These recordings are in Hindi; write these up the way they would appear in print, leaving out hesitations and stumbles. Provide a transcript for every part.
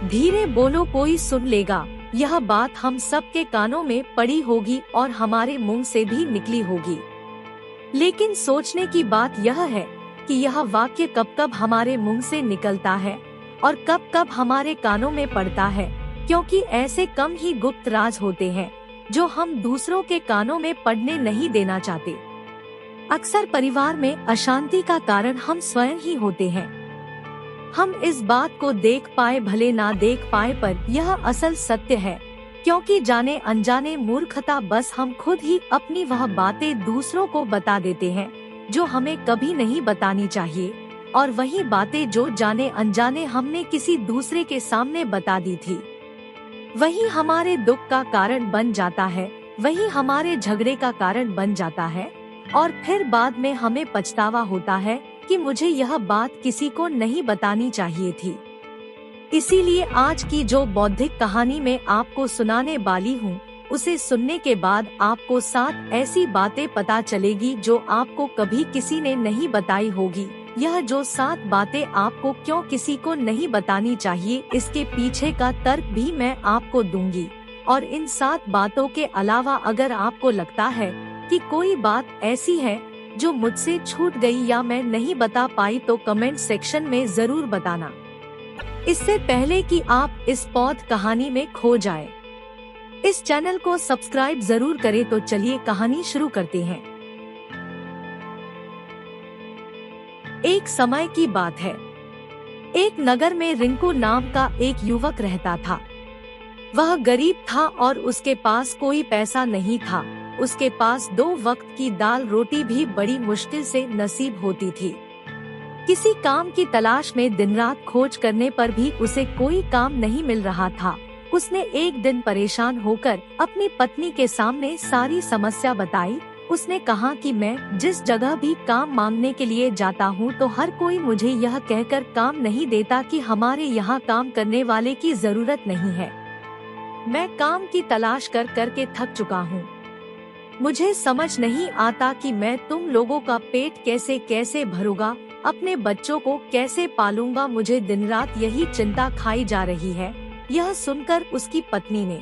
धीरे बोलो, कोई सुन लेगा। यह बात हम सब के कानों में पड़ी होगी और हमारे मुंह से भी निकली होगी। लेकिन सोचने की बात यह है कि यह वाक्य कब कब हमारे मुंह से निकलता है और कब कब हमारे कानों में पड़ता है, क्योंकि ऐसे कम ही गुप्त राज होते हैं जो हम दूसरों के कानों में पड़ने नहीं देना चाहते। अक्सर परिवार में अशांति का कारण हम स्वयं ही होते हैं। हम इस बात को देख पाए भले ना देख पाए, पर यह असल सत्य है, क्योंकि जाने अनजाने मूर्खता बस हम खुद ही अपनी वह बातें दूसरों को बता देते हैं जो हमें कभी नहीं बतानी चाहिए, और वही बातें जो जाने अनजाने हमने किसी दूसरे के सामने बता दी थी, वही हमारे दुख का कारण बन जाता है, वही हमारे झगड़े का कारण बन जाता है, और फिर बाद में हमें पछतावा होता है कि मुझे यह बात किसी को नहीं बतानी चाहिए थी। इसीलिए आज की जो बौद्धिक कहानी मैं आपको सुनाने वाली हूँ, उसे सुनने के बाद आपको 7 ऐसी बातें पता चलेगी जो आपको कभी किसी ने नहीं बताई होगी। यह जो 7 बातें आपको क्यों किसी को नहीं बतानी चाहिए, इसके पीछे का तर्क भी मैं आपको दूंगी। और इन 7 बातों के अलावा अगर आपको लगता है कि कोई बात ऐसी है जो मुझसे छूट गई या मैं नहीं बता पाई, तो कमेंट सेक्शन में जरूर बताना। इससे पहले कि आप इस पौध कहानी में खो जाएं, इस चैनल को सब्सक्राइब जरूर करें। तो चलिए कहानी शुरू करते हैं। एक समय की बात है। एक नगर में रिंकू नाम का एक युवक रहता था। वह गरीब था और उसके पास कोई पैसा नहीं था। उसके पास 2 वक्त की दाल रोटी भी बड़ी मुश्किल से नसीब होती थी। किसी काम की तलाश में दिन रात खोज करने पर भी उसे कोई काम नहीं मिल रहा था। उसने एक दिन परेशान होकर अपनी पत्नी के सामने सारी समस्या बताई। उसने कहा कि मैं जिस जगह भी काम मांगने के लिए जाता हूँ तो हर कोई मुझे यह कहकर काम नहीं देता कि हमारे यहाँ काम करने वाले की जरूरत नहीं है। मैं काम की तलाश कर करके थक चुका हूँ। मुझे समझ नहीं आता कि मैं तुम लोगों का पेट कैसे कैसे भरूंगा, अपने बच्चों को कैसे पालूंगा। मुझे दिन रात यही चिंता खाई जा रही है। यह सुनकर उसकी पत्नी ने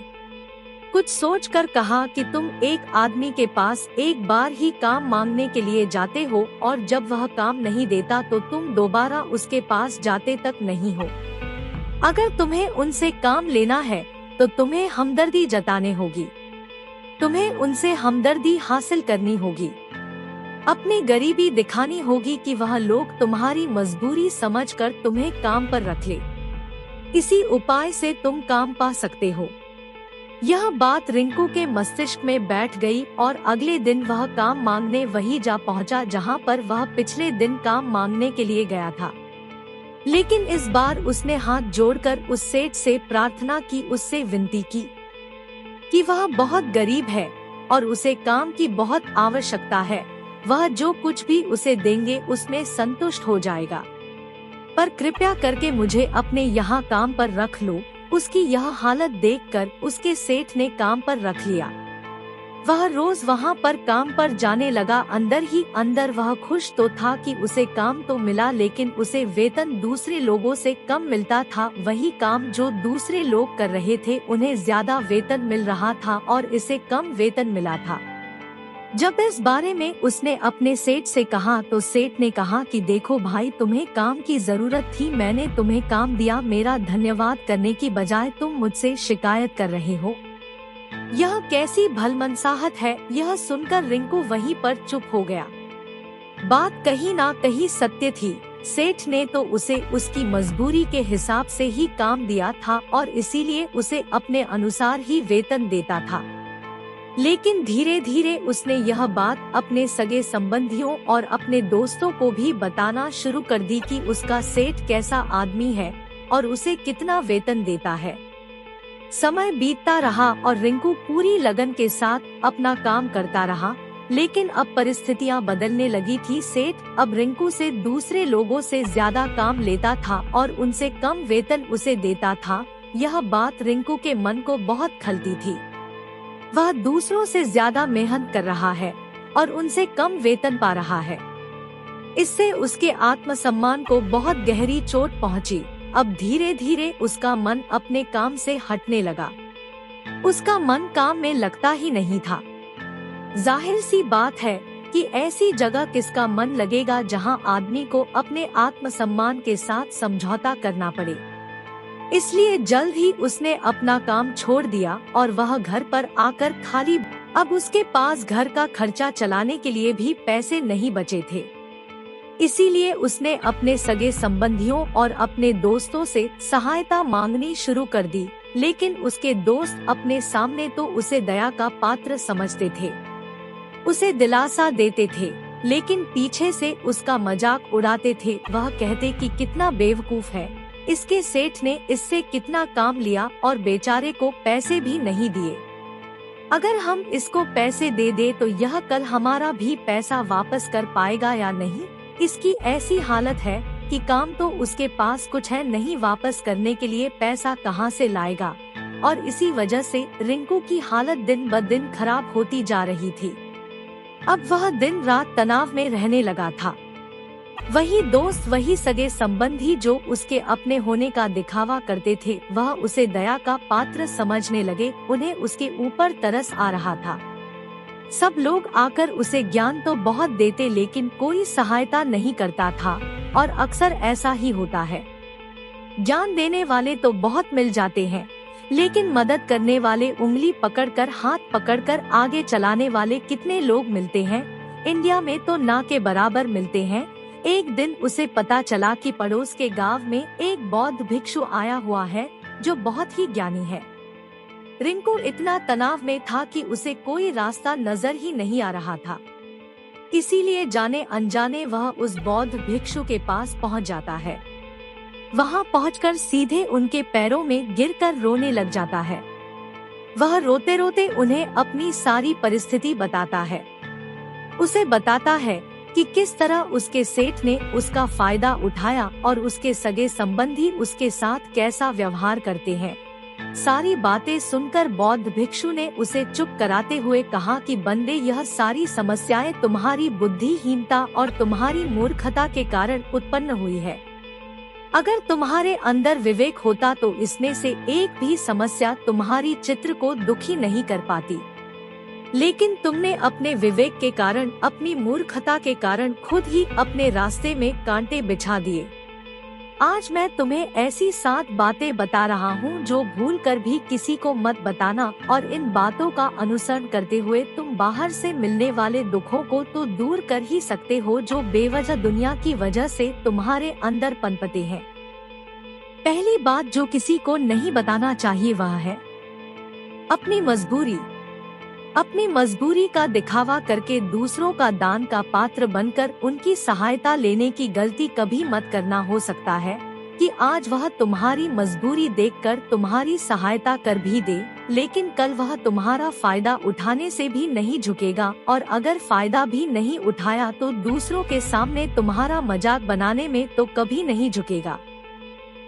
कुछ सोचकर कहा कि तुम एक आदमी के पास एक बार ही काम मांगने के लिए जाते हो और जब वह काम नहीं देता तो तुम दोबारा उसके पास जाते तक नहीं हो। अगर तुम्हें उनसे काम लेना है तो तुम्हें हमदर्दी जताने होगी, तुम्हें उनसे हमदर्दी हासिल करनी होगी। अपनी गरीबी दिखानी होगी कि वह लोग तुम्हारी मजबूरी समझकर तुम्हें काम पर रख ले। इसी उपाय से तुम काम पा सकते हो। यह बात रिंकू के मस्तिष्क में बैठ गई और अगले दिन वह काम मांगने वही जा पहुंचा जहां पर वह पिछले दिन काम मांगने के लिए गया था। लेकिन इस बार उसने हाथ जोड़कर उस सेठ से प्रार्थना की, उससे विनती की कि वह बहुत गरीब है और उसे काम की बहुत आवश्यकता है। वह जो कुछ भी उसे देंगे उसमें संतुष्ट हो जाएगा, पर कृपया करके मुझे अपने यहाँ काम पर रख लो। उसकी यह हालत देखकर उसके सेठ ने काम पर रख लिया। वह रोज वहाँ पर काम पर जाने लगा। अंदर ही अंदर वह खुश तो था कि उसे काम तो मिला, लेकिन उसे वेतन दूसरे लोगों से कम मिलता था। वही काम जो दूसरे लोग कर रहे थे उन्हें ज्यादा वेतन मिल रहा था और इसे कम वेतन मिला था। जब इस बारे में उसने अपने सेठ से कहा तो सेठ ने कहा कि देखो भाई, तुम्हें काम की जरूरत थी, मैंने तुम्हें काम दिया। मेरा धन्यवाद करने की बजाय तुम मुझसे शिकायत कर रहे हो। यह कैसी भलमनसाहट है। यह सुनकर रिंकू वहीं पर चुप हो गया। बात कहीं ना कहीं सत्य थी। सेठ ने तो उसे उसकी मजबूरी के हिसाब से ही काम दिया था और इसीलिए उसे अपने अनुसार ही वेतन देता था। लेकिन धीरे धीरे उसने यह बात अपने सगे संबंधियों और अपने दोस्तों को भी बताना शुरू कर दी कि उसका सेठ कैसा आदमी है और उसे कितना वेतन देता है। समय बीतता रहा और रिंकू पूरी लगन के साथ अपना काम करता रहा, लेकिन अब परिस्थितियां बदलने लगी थी। सेठ अब रिंकू से दूसरे लोगों से ज्यादा काम लेता था और उनसे कम वेतन उसे देता था। यह बात रिंकू के मन को बहुत खलती थी। वह दूसरों से ज्यादा मेहनत कर रहा है और उनसे कम वेतन पा रहा है। इससे उसके आत्मसम्मान को बहुत गहरी चोट पहुंची। अब धीरे धीरे उसका मन अपने काम से हटने लगा। उसका मन काम में लगता ही नहीं था। जाहिर सी बात है कि ऐसी जगह किसका मन लगेगा जहां आदमी को अपने आत्मसम्मान के साथ समझौता करना पड़े। इसलिए जल्द ही उसने अपना काम छोड़ दिया और वह घर पर आकर खाली। अब उसके पास घर का खर्चा चलाने के लिए भी पैसे नहीं बचे थे। इसीलिए उसने अपने सगे संबंधियों और अपने दोस्तों से सहायता मांगनी शुरू कर दी, लेकिन उसके दोस्त अपने सामने तो उसे दया का पात्र समझते थे, उसे दिलासा देते थे, लेकिन पीछे से उसका मजाक उड़ाते थे। वह कहते कि कितना बेवकूफ है, इसके सेठ ने इससे कितना काम लिया और बेचारे को पैसे भी नहीं दिए। अगर हम इसको पैसे दे दे तो यह कल हमारा भी पैसा वापस कर पाएगा या नहीं। इसकी ऐसी हालत है कि काम तो उसके पास कुछ है नहीं, वापस करने के लिए पैसा कहाँ से लाएगा। और इसी वजह से रिंकू की हालत दिन ब दिन खराब होती जा रही थी। अब वह दिन रात तनाव में रहने लगा था। वही दोस्त, वही सगे संबंधी जो उसके अपने होने का दिखावा करते थे, वह उसे दया का पात्र समझने लगे। उन्हें उसके ऊपर तरस आ रहा था। सब लोग आकर उसे ज्ञान तो बहुत देते, लेकिन कोई सहायता नहीं करता था। और अक्सर ऐसा ही होता है, ज्ञान देने वाले तो बहुत मिल जाते हैं, लेकिन मदद करने वाले, उंगली पकड़कर, हाथ पकड़कर आगे चलाने वाले कितने लोग मिलते हैं। इंडिया में तो ना के बराबर मिलते हैं। एक दिन उसे पता चला कि पड़ोस के गांव में एक बौद्ध भिक्षु आया हुआ है जो बहुत ही ज्ञानी है। रिंकू इतना तनाव में था कि उसे कोई रास्ता नजर ही नहीं आ रहा था। इसीलिए जाने अनजाने वह उस बौद्ध भिक्षु के पास पहुंच जाता है। वहां पहुंचकर सीधे उनके पैरों में गिरकर रोने लग जाता है। वह रोते रोते उन्हें अपनी सारी परिस्थिति बताता है। उसे बताता है कि किस तरह उसके सेठ ने उसका फायदा उठाया और उसके सगे संबंधी उसके साथ कैसा व्यवहार करते हैं। सारी बातें सुनकर बौद्ध भिक्षु ने उसे चुप कराते हुए कहा कि बंदे, यह सारी समस्याएं तुम्हारी बुद्धिहीनता और तुम्हारी मूर्खता के कारण उत्पन्न हुई है। अगर तुम्हारे अंदर विवेक होता तो इसमें से एक भी समस्या तुम्हारी चित्र को दुखी नहीं कर पाती। लेकिन तुमने अपने विवेक के कारण, अपनी मूर्खता के कारण खुद ही अपने रास्ते में कांटे बिछा दिए। आज मैं तुम्हें ऐसी 7 बातें बता रहा हूँ जो भूल कर भी किसी को मत बताना, और इन बातों का अनुसरण करते हुए तुम बाहर से मिलने वाले दुखों को तो दूर कर ही सकते हो जो बेवजह दुनिया की वजह से तुम्हारे अंदर पनपते हैं। पहली बात जो किसी को नहीं बताना चाहिए वह है अपनी मजबूरी। अपनी मजबूरी का दिखावा करके दूसरों का दान का पात्र बनकर उनकी सहायता लेने की गलती कभी मत करना। हो सकता है कि आज वह तुम्हारी मजबूरी देखकर तुम्हारी सहायता कर भी दे, लेकिन कल वह तुम्हारा फायदा उठाने से भी नहीं झुकेगा, और अगर फायदा भी नहीं उठाया तो दूसरों के सामने तुम्हारा मजाक बनाने में तो कभी नहीं झुकेगा।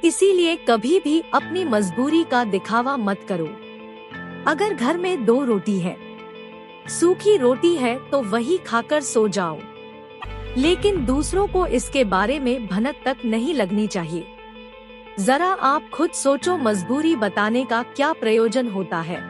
इसीलिए कभी भी अपनी मजबूरी का दिखावा मत करो। अगर घर में 2 रोटी है, सूखी रोटी है, तो वही खाकर सो जाओ, लेकिन दूसरों को इसके बारे में भनक तक नहीं लगनी चाहिए। जरा आप खुद सोचो, मजबूरी बताने का क्या प्रयोजन होता है?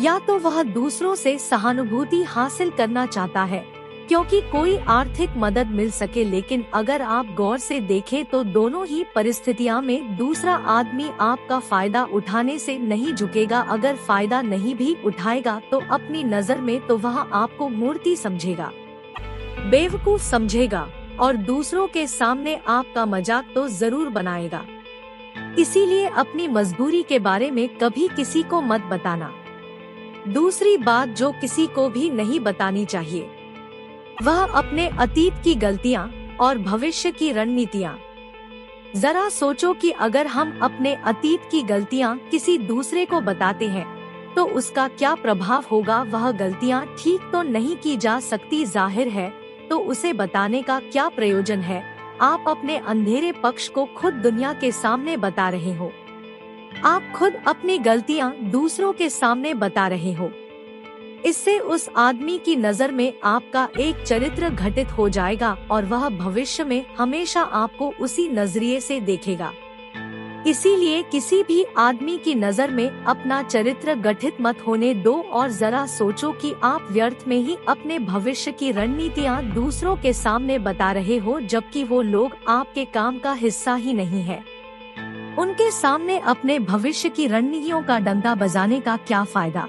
या तो वह दूसरों से सहानुभूति हासिल करना चाहता है क्योंकि कोई आर्थिक मदद मिल सके, लेकिन अगर आप गौर से देखें तो दोनों ही परिस्थितियों में दूसरा आदमी आपका फायदा उठाने से नहीं झुकेगा। अगर फायदा नहीं भी उठाएगा तो अपनी नजर में तो वह आपको मूर्ति समझेगा, बेवकूफ समझेगा, और दूसरों के सामने आपका मजाक तो जरूर बनाएगा। इसीलिए अपनी मजबूरी के बारे में कभी किसी को मत बताना। दूसरी बात जो किसी को भी नहीं बतानी चाहिए वह अपने अतीत की गलतियां और भविष्य की रणनीतियां। जरा सोचो कि अगर हम अपने अतीत की गलतियां किसी दूसरे को बताते हैं तो उसका क्या प्रभाव होगा। वह गलतियां ठीक तो नहीं की जा सकती, जाहिर है, तो उसे बताने का क्या प्रयोजन है। आप अपने अंधेरे पक्ष को खुद दुनिया के सामने बता रहे हो। आप खुद अपनी गलतियां दूसरों के सामने बता रहे हो। इससे उस आदमी की नजर में आपका एक चरित्र घटित हो जाएगा और वह भविष्य में हमेशा आपको उसी नजरिए से देखेगा। इसीलिए किसी भी आदमी की नजर में अपना चरित्र गठित मत होने दो और जरा सोचो कि आप व्यर्थ में ही अपने भविष्य की रणनीतियाँ दूसरों के सामने बता रहे हो, जबकि वो लोग आपके काम का हिस्सा ही नहीं है। उनके सामने अपने भविष्य की रणनीतियों का डंका बजाने का क्या फायदा?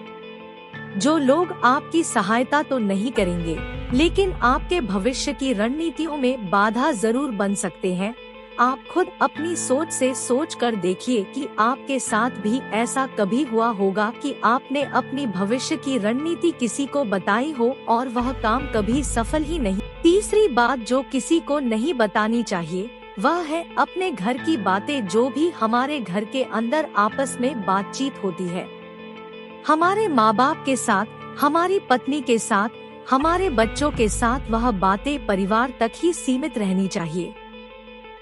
जो लोग आपकी सहायता तो नहीं करेंगे, लेकिन आपके भविष्य की रणनीतियों में बाधा जरूर बन सकते हैं। आप खुद अपनी सोच से सोच कर देखिए कि आपके साथ भी ऐसा कभी हुआ होगा कि आपने अपनी भविष्य की रणनीति किसी को बताई हो और वह काम कभी सफल ही नहीं। तीसरी बात जो किसी को नहीं बतानी चाहिए वह है अपने घर की बातें। जो भी हमारे घर के अंदर आपस में बातचीत होती है, हमारे माँ बाप के साथ, हमारी पत्नी के साथ, हमारे बच्चों के साथ, वह बातें परिवार तक ही सीमित रहनी चाहिए।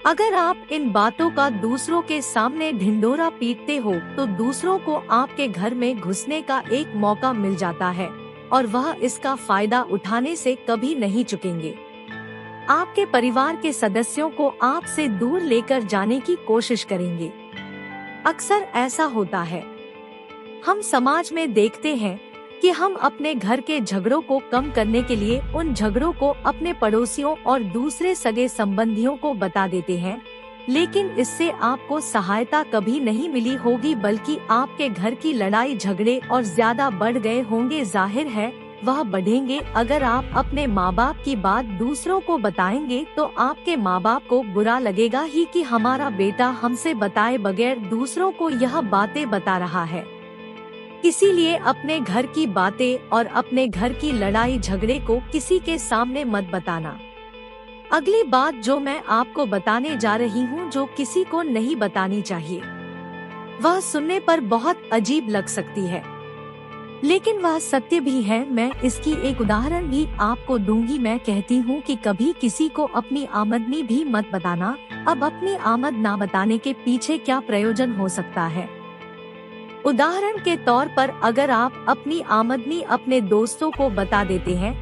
अगर आप इन बातों का दूसरों के सामने ढिंढोरा पीटते हो तो दूसरों को आपके घर में घुसने का एक मौका मिल जाता है और वह इसका फायदा उठाने से कभी नहीं चुकेंगे। आपके परिवार के सदस्यों को आपसे दूर लेकर जाने की कोशिश करेंगे। अक्सर ऐसा होता है। हम समाज में देखते हैं कि हम अपने घर के झगड़ों को कम करने के लिए उन झगड़ों को अपने पड़ोसियों और दूसरे सगे संबंधियों को बता देते हैं, लेकिन इससे आपको सहायता कभी नहीं मिली होगी, बल्कि आपके घर की लड़ाई झगड़े और ज्यादा बढ़ गए होंगे। जाहिर है वह बढ़ेंगे। अगर आप अपने माँ बाप की बात दूसरों को बताएंगे तो आपके माँ बाप को बुरा लगेगा ही कि हमारा बेटा हमसे बताए बगैर दूसरों को यह बातें बता रहा है। इसीलिए अपने घर की बातें और अपने घर की लड़ाई झगड़े को किसी के सामने मत बताना। अगली बात जो मैं आपको बताने जा रही हूँ, जो किसी को नहीं बतानी चाहिए, वह सुनने पर बहुत अजीब लग सकती है, लेकिन वह सत्य भी है। मैं इसकी एक उदाहरण भी आपको दूंगी। मैं कहती हूँ कि कभी किसी को अपनी आमदनी भी मत बताना। अब अपनी आमद ना बताने के पीछे क्या प्रयोजन हो सकता है? उदाहरण के तौर पर अगर आप अपनी आमदनी अपने दोस्तों को बता देते हैं,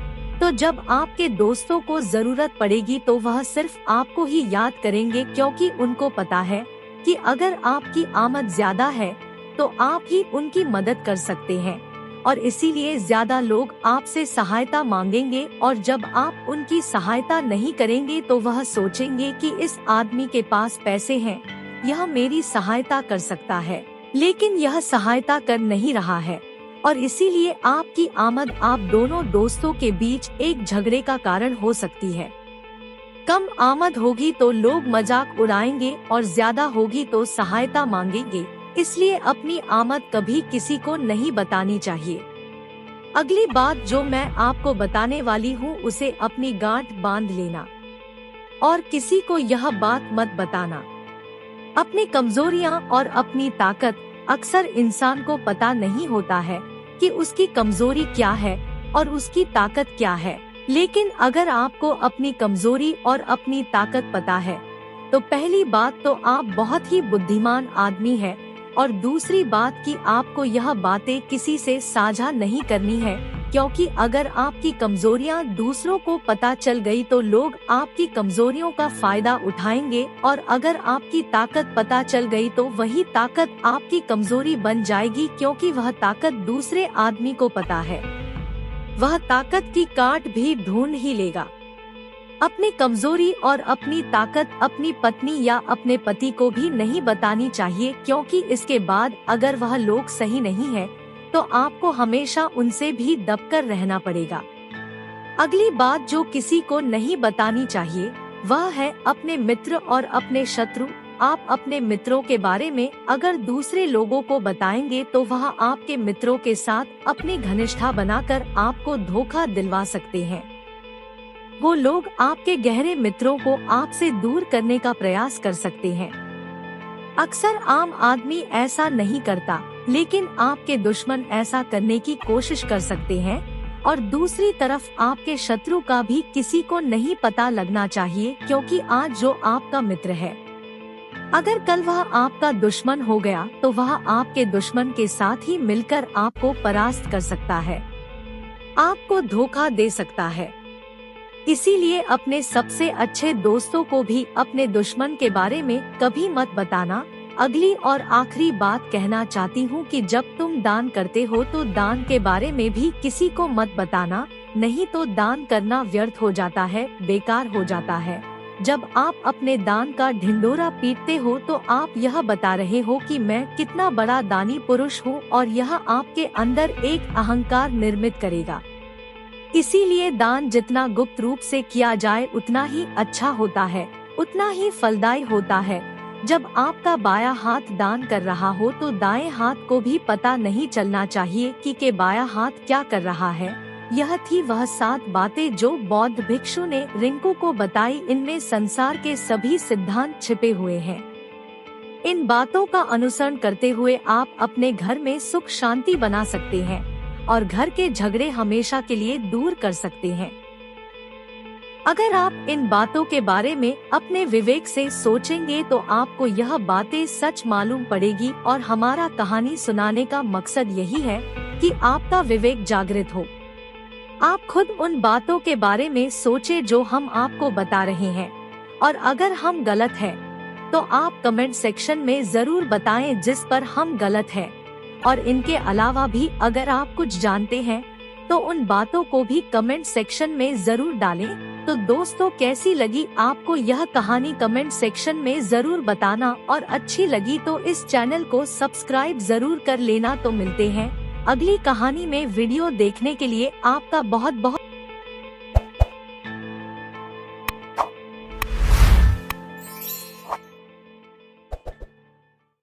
तो जब आपके दोस्तों को जरूरत पड़ेगी तो वह सिर्फ आपको ही याद करेंगे, क्योंकि उनको पता है कि अगर आपकी आमद ज्यादा है तो आप ही उनकी मदद कर सकते हैं, और इसीलिए ज्यादा लोग आपसे सहायता मांगेंगे। और जब आप उनकी सहायता नहीं करेंगे तो वह सोचेंगे कि इस आदमी के पास पैसे हैं, यह मेरी सहायता कर सकता है, लेकिन यह सहायता कर नहीं रहा है, और इसीलिए आपकी आमद आप दोनों दोस्तों के बीच एक झगड़े का कारण हो सकती है। कम आमद होगी तो लोग मजाक उड़ाएंगे और ज्यादा होगी तो सहायता मांगेंगे। इसलिए अपनी आमद कभी किसी को नहीं बतानी चाहिए। अगली बात जो मैं आपको बताने वाली हूँ उसे अपनी गांठ बांध लेना और किसी को यह बात मत बताना। अपनी कमजोरियां और अपनी ताकत। अक्सर इंसान को पता नहीं होता है कि उसकी कमजोरी क्या है और उसकी ताकत क्या है, लेकिन अगर आपको अपनी कमजोरी और अपनी ताकत पता है तो पहली बात तो आप बहुत ही बुद्धिमान आदमी है, और दूसरी बात कि आपको यह बातें किसी से साझा नहीं करनी है, क्योंकि अगर आपकी कमजोरियां दूसरों को पता चल गई तो लोग आपकी कमजोरियों का फायदा उठाएंगे, और अगर आपकी ताकत पता चल गई तो वही ताकत आपकी कमजोरी बन जाएगी, क्योंकि वह ताकत दूसरे आदमी को पता है। वह ताकत की काट भी ढूंढ ही लेगा। अपनी कमजोरी और अपनी ताकत अपनी पत्नी या अपने पति को भी नहीं बतानी चाहिए, क्योंकि इसके बाद अगर वह लोग सही नहीं है तो आपको हमेशा उनसे भी दबकर रहना पड़ेगा। अगली बात जो किसी को नहीं बतानी चाहिए वह है अपने मित्र और अपने शत्रु। आप अपने मित्रों के बारे में अगर दूसरे लोगों को बताएंगे तो वह आपके मित्रों के साथ अपनी घनिष्ठता बनाकर आपको धोखा दिलवा सकते हैं। वो लोग आपके गहरे मित्रों को आपसे दूर करने का प्रयास कर सकते हैं। अक्सर आम आदमी ऐसा नहीं करता, लेकिन आपके दुश्मन ऐसा करने की कोशिश कर सकते हैं, और दूसरी तरफ आपके शत्रु का भी किसी को नहीं पता लगना चाहिए, क्योंकि आज जो आपका मित्र है अगर कल वह आपका दुश्मन हो गया तो वह आपके दुश्मन के साथ ही मिलकर आपको परास्त कर सकता है, आपको धोखा दे सकता है। इसीलिए अपने सबसे अच्छे दोस्तों को भी अपने दुश्मन के बारे में कभी मत बताना, अगली और आखिरी बात कहना चाहती हूँ कि जब तुम दान करते हो तो दान के बारे में भी किसी को मत बताना, नहीं तो दान करना व्यर्थ हो जाता है, बेकार हो जाता है। जब आप अपने दान का ढिंढोरा पीटते हो तो आप यह बता रहे हो कि मैं कितना बड़ा दानी पुरुष हूँ, और यह आपके अंदर एक अहंकार निर्मित करेगा। इसीलिए दान जितना गुप्त रूप से किया जाए उतना ही अच्छा होता है, उतना ही फलदायी होता है। जब आपका बायां हाथ दान कर रहा हो तो दाएं हाथ को भी पता नहीं चलना चाहिए कि बायां हाथ क्या कर रहा है। यह थी वह 7 बातें जो बौद्ध भिक्षु ने रिंकू को बताई। इनमें संसार के सभी सिद्धांत छिपे हुए हैं। इन बातों का अनुसरण करते हुए आप अपने घर में सुख शांति बना सकते हैं और घर के झगड़े हमेशा के लिए दूर कर सकते हैं। अगर आप इन बातों के बारे में अपने विवेक से सोचेंगे तो आपको यह बातें सच मालूम पड़ेगी, और हमारा कहानी सुनाने का मकसद यही है कि आपका विवेक जागृत हो। आप खुद उन बातों के बारे में सोचे जो हम आपको बता रहे हैं, और अगर हम गलत हैं तो आप कमेंट सेक्शन में जरूर बताएं जिस पर हम गलत हैं। और इनके अलावा भी अगर आप कुछ जानते हैं तो उन बातों को भी कमेंट सेक्शन में जरूर डालें। तो दोस्तों, कैसी लगी आपको यह कहानी कमेंट सेक्शन में जरूर बताना, और अच्छी लगी तो इस चैनल को सब्सक्राइब जरूर कर लेना। तो मिलते हैं अगली कहानी में। वीडियो देखने के लिए आपका बहुत बहुत